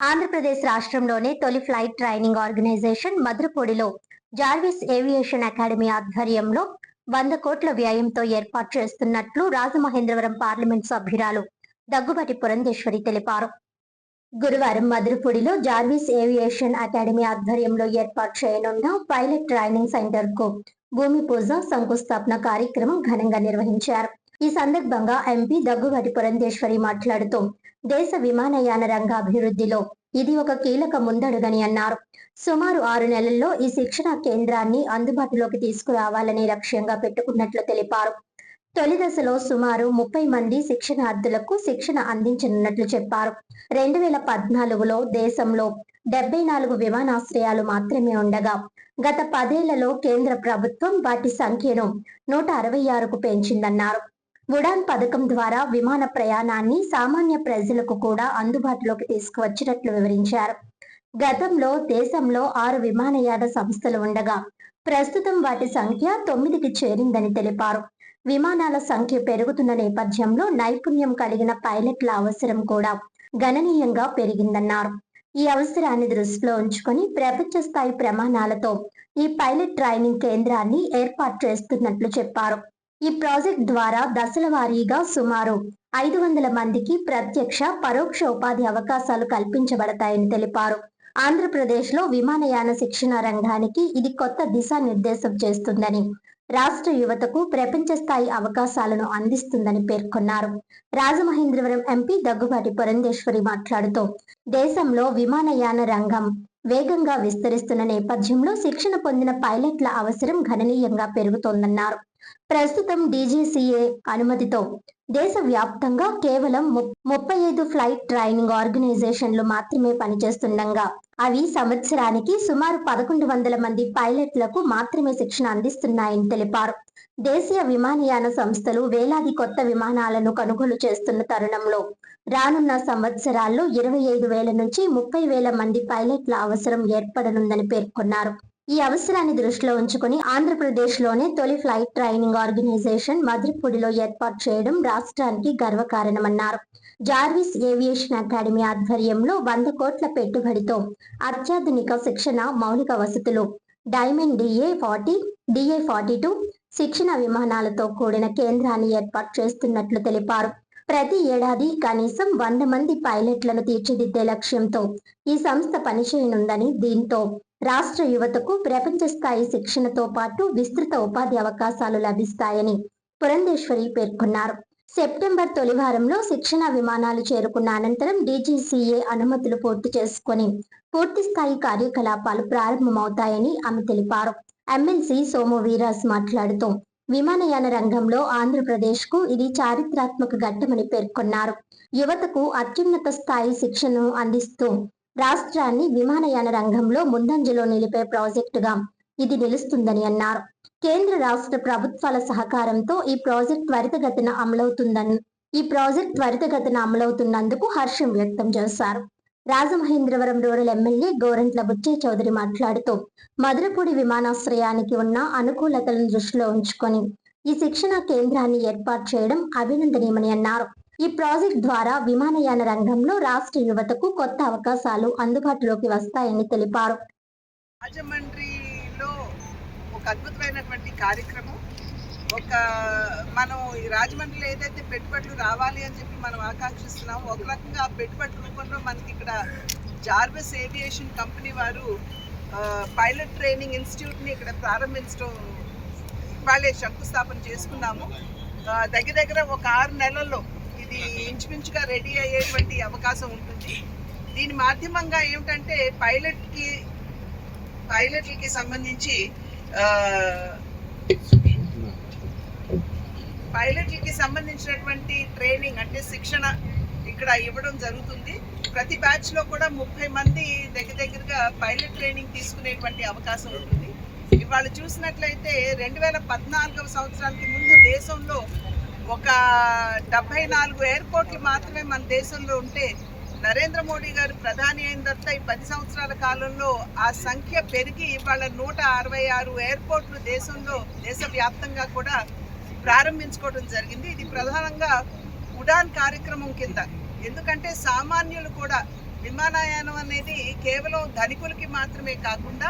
ఆంధ్రప్రదేశ్ రాష్ట్రంలోనే తొలి flight training organisation మధురపొడిలో జార్విస్ ఏవియేషన్ అకాడమీ ఆధ్వర్యంలో 100 కోట్ల వ్యయంతో ఏర్పాటు చేస్తున్నట్లు రాజమహేంద్రవరం పార్లమెంట్ సభ్యురాలు దగ్గుబాటి పురంధేశ్వరి తెలిపారు. గురువారం మధురపొడిలో జార్విస్ ఏవియేషన్ అకాడమీ ఆధ్వర్యంలో ఏర్పాటు చేయనున్న పైలట్ ట్రైనింగ్ సెంటర్ కు భూమి పూజ శంకుస్థాపన కార్యక్రమం ఘనంగా నిర్వహించారు. ఈ సందర్భంగా ఎంపీ దగ్గుబాటి పురంధేశ్వరి మాట్లాడుతూ దేశ విమానయాన రంగ అభివృద్ధిలో ఇది ఒక కీలక ముందడుగని అన్నారు. సుమారు 6 నెలల్లో ఈ శిక్షణ కేంద్రాన్ని అందుబాటులోకి తీసుకురావాలని లక్ష్యంగా పెట్టుకున్నట్లు తెలిపారు. తొలి దశలో సుమారు 30 మంది శిక్షణార్థులకు శిక్షణ అందించనున్నట్లు చెప్పారు. 2014లో దేశంలో 74 విమానాశ్రయాలు మాత్రమే ఉండగా గత 10 ఏళ్లలో కేంద్ర ప్రభుత్వం వాటి సంఖ్యను 166కు పెంచిందన్నారు. ఉడాన్ పథకం ద్వారా విమాన ప్రయాణాన్ని సామాన్య ప్రజలకు కూడా అందుబాటులోకి తీసుకువచ్చినట్లు వివరించారు. గతంలో దేశంలో 6 విమానయాన సంస్థలు ఉండగా ప్రస్తుతం వాటి సంఖ్య 9కి చేరిందని తెలిపారు. విమానాల సంఖ్య పెరుగుతున్న నేపథ్యంలో నైపుణ్యం కలిగిన పైలట్ల అవసరం కూడా గణనీయంగా పెరిగిందన్నారు. ఈ అవసరాన్ని దృష్టిలో ఉంచుకొని ప్రపంచ స్థాయి ప్రమాణాలతో ఈ పైలట్ ట్రైనింగ్ కేంద్రాన్ని ఏర్పాటు చేస్తున్నట్లు చెప్పారు. ఈ ప్రాజెక్ట్ ద్వారా దశల వారీగా సుమారు 500 మందికి ప్రత్యక్ష పరోక్ష ఉపాధి అవకాశాలు కల్పించబడతాయని తెలిపారు. ఆంధ్రప్రదేశ్లో విమానయాన శిక్షణ రంగానికి ఇది కొత్త దిశానిర్దేశం చేస్తుందని, రాష్ట్ర యువతకు ప్రపంచ స్థాయి అవకాశాలను అందిస్తుందని పేర్కొన్నారు. రాజమహేంద్రవరం ఎంపీ దగ్గుబాటి పురంధేశ్వరి మాట్లాడుతూ దేశంలో విమానయాన రంగం వేగంగా విస్తరిస్తున్న నేపథ్యంలో శిక్షణ పొందిన పైలట్ల అవసరం గణనీయంగా పెరుగుతోందన్నారు. ప్రస్తుతం డీజీసీఏ అనుమతితో దేశవ్యాప్తంగా కేవలం 35 ఫ్లైట్ ట్రైనింగ్ ఆర్గనైజేషన్లు మాత్రమే పనిచేస్తుండగా అవి సంవత్సరానికి సుమారు 1100 మంది పైలట్లకు మాత్రమే శిక్షణ అందిస్తున్నాయని తెలిపారు. దేశీయ విమానయాన సంస్థలు వేలాది కొత్త విమానాలను కొనుగోలు చేస్తున్న తరుణంలో రానున్న సంవత్సరాల్లో 25,000 నుంచి 30,000 మంది పైలట్ల అవసరం ఏర్పడనుందని పేర్కొన్నారు. ఈ అవసరాన్ని దృష్టిలో ఉంచుకుని ఆంధ్రప్రదేశ్లోనే తొలి ఫ్లైట్ ట్రైనింగ్ ఆర్గనైజేషన్ మధురపొడిలో ఏర్పాటు చేయడం రాష్ట్రానికి గర్వకారణమన్నారు. జార్విస్ ఏవియేషన్ అకాడమీ ఆధ్వర్యంలో 100 కోట్ల పెట్టుబడితో అత్యాధునిక శిక్షణ, మౌలిక వసతులు, డైమండ్ DA-40, DA-42 శిక్షణ విమానాలతో కూడిన కేంద్రాన్ని ఏర్పాటు చేస్తున్నట్లు తెలిపారు. ప్రతి ఏడాది కనీసం 100 మంది పైలట్లను తీర్చిదిద్దే లక్ష్యంతో ఈ సంస్థ పనిచేయనుందని, దీంతో రాష్ట్ర యువతకు ప్రపంచ స్థాయి శిక్షణతో పాటు విస్తృత ఉపాధి అవకాశాలు లభిస్తాయని పురంధేశ్వరి పేర్కొన్నారు. సెప్టెంబర్ తొలి వారంలో శిక్షణ విమానాలు చేరుకున్న అనంతరం డీజీసీఏ అనుమతులు పూర్తి చేసుకుని పూర్తి స్థాయి కార్యకలాపాలు ప్రారంభమవుతాయని ఆమె తెలిపారు. ఎమ్మెల్సీ సోము వీరాస్ మాట్లాడుతూ విమానయాన రంగంలో ఆంధ్రప్రదేశ్కు ఇది చారిత్రాత్మక ఘట్టమని పేర్కొన్నారు. యువతకు అత్యున్నత స్థాయి శిక్షణను అందిస్తూ రాష్ట్రాన్ని విమానయాన రంగంలో ముందంజలో నిలిపే ప్రాజెక్టుగా ఇది నిలుస్తుందని అన్నారు. కేంద్ర రాష్ట్ర ప్రభుత్వాల సహకారంతో ఈ ప్రాజెక్ట్ త్వరితగతిన అమలవుతున్నందుకు హర్షం వ్యక్తం చేశారు. రాజమహేంద్రవరం రూరల్ ఎమ్మెల్యే గోరంట్ల బుచ్చయ్య చౌదరి మాట్లాడుతూ మధురపొడి విమానాశ్రయానికి ఉన్న అనుకూలతలను దృష్టిలో ఉంచుకొని ఈ శిక్షణ కేంద్రాన్ని ఏర్పాటు చేయడం అభినందనీయమని అన్నారు. ఈ ప్రాజెక్ట్ ద్వారా విమానయాన రంగంలో రాష్ట్ర యువతకు కొత్త అవకాశాలు అందుబాటులోకి వస్తాయని తెలిపారు. రాజమండ్రిలో ఒక అద్భుతమైనటువంటి కార్యక్రమం. మనం రాజమండ్రిలో ఏదైతే పెట్టుబడులు రావాలి అని చెప్పి మనం ఆకాంక్షిస్తున్నామో, ఒక రకంగా ఆ పెట్టుబడి రూపంలో మనకి ఇక్కడ జార్విస్ ఏవియేషన్ కంపెనీ వారు పైలట్ ట్రైనింగ్ ఇన్స్టిట్యూట్ని ఇక్కడ ప్రారంభించడం వాళ్ళే శంకుస్థాపన చేసుకున్నాము. దగ్గర ఒక 6 నెలల్లో ఇది ఇంచుమించుగా రెడీ అయ్యేటువంటి అవకాశం ఉంటుంది. దీని మాధ్యమంగా ఏమిటంటే పైలట్లకి సంబంధించినటువంటి ట్రైనింగ్ అంటే శిక్షణ ఇక్కడ ఇవ్వడం జరుగుతుంది. ప్రతి బ్యాచ్ లో కూడా 30 మంది దగ్గరగా పైలట్ ట్రైనింగ్ తీసుకునేటువంటి అవకాశం ఉంటుంది. ఇవాళ చూసినట్లయితే 2014వ సంవత్సరానికి ముందు దేశంలో ఒక 74 ఎయిర్పోర్ట్లు మాత్రమే మన దేశంలో ఉంటే, నరేంద్ర మోడీ గారు ప్రధాని అయిన తర్వాత ఈ 10 సంవత్సరాల కాలంలో ఆ సంఖ్య పెరిగి ఇవాళ 166 ఎయిర్పోర్ట్లు దేశవ్యాప్తంగా కూడా ప్రారంభించుకోవడం జరిగింది. ఇది ప్రధానంగా ఉడాన్ కార్యక్రమం కింద. ఎందుకంటే సామాన్యులు కూడా విమానయానం అనేది కేవలం ధనికులకి మాత్రమే కాకుండా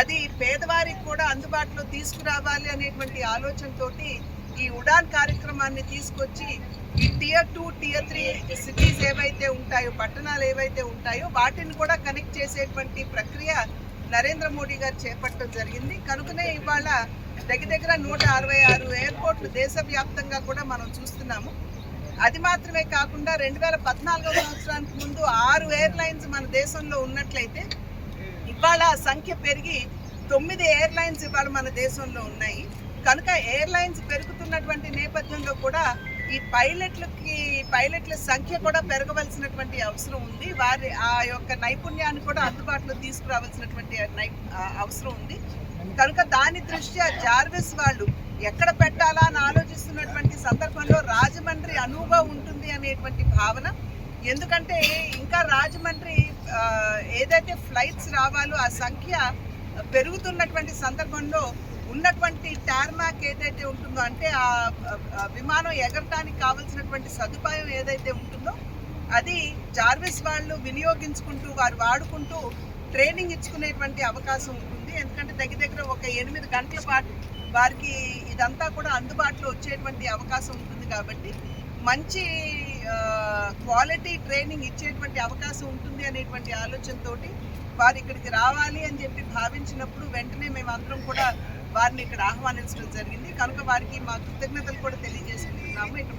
అది పేదవారికి కూడా అందుబాటులో తీసుకురావాలి అనేటువంటి ఆలోచనతోటి ఈ ఉడాన్ కార్యక్రమాన్ని తీసుకొచ్చి ఈ టియర్ 2, టియర్ 3 సిటీస్ ఏవైతే ఉంటాయో, పట్టణాలు ఏవైతే ఉంటాయో వాటిని కూడా కనెక్ట్ చేసేటువంటి ప్రక్రియ నరేంద్ర మోడీ గారు చేపట్టడం జరిగింది. కనుకనే ఇవాళ దగ్గర 166 ఎయిర్పోర్ట్లు దేశవ్యాప్తంగా కూడా మనం చూస్తున్నాము. అది మాత్రమే కాకుండా 2014వ సంవత్సరానికి ముందు 6 ఎయిర్లైన్స్ మన దేశంలో ఉన్నట్లయితే ఇవాళ సంఖ్య పెరిగి 9 ఎయిర్లైన్స్ ఇవాళ మన దేశంలో ఉన్నాయి. కనుక ఎయిర్లైన్స్ పెరుగుతున్నటువంటి నేపథ్యంలో కూడా ఈ పైలట్ల సంఖ్య కూడా పెరగవలసినటువంటి అవసరం ఉంది. వారి ఆ యొక్క నైపుణ్యాన్ని కూడా అందుబాటులో తీసుకురావాల్సినటువంటి అవసరం ఉంది. కనుక దాని దృష్ట్యా జార్విస్ వాళ్ళు ఎక్కడ పెట్టాలా అని ఆలోచిస్తున్నటువంటి సందర్భంలో రాజమండ్రి అనువుగా ఉంటుంది అనేటువంటి భావన. ఎందుకంటే ఇంకా రాజమండ్రి ఏదైతే ఫ్లైట్స్ రావాలో ఆ సంఖ్య పెరుగుతున్నటువంటి సందర్భంలో ఉన్నటువంటి టార్మాక్ ఏదైతే ఉంటుందో, అంటే ఆ విమానం ఎగరటానికి కావాల్సినటువంటి సదుపాయం ఏదైతే ఉంటుందో అది జార్విస్ వాళ్ళు వినియోగించుకుంటూ వారు వాడుకుంటూ ట్రైనింగ్ ఇచ్చుకునేటువంటి అవకాశం ఉంటుంది. ఎందుకంటే దగ్గర ఒక 8 గంటల పాటు వారికి ఇదంతా కూడా అందుబాటులో వచ్చేటువంటి అవకాశం ఉంటుంది. కాబట్టి మంచి క్వాలిటీ ట్రైనింగ్ ఇచ్చేటువంటి అవకాశం ఉంటుంది అనేటువంటి ఆలోచనతోటి వారు ఇక్కడికి రావాలి అని చెప్పి భావించినప్పుడు వెంటనే మేమందరం కూడా వారిని ఇక్కడ ఆహ్వానించడం జరిగింది. కనుక వారికి మా కృతజ్ఞతలు కూడా తెలియజేసుకుంటున్నాము. ఇక్కడ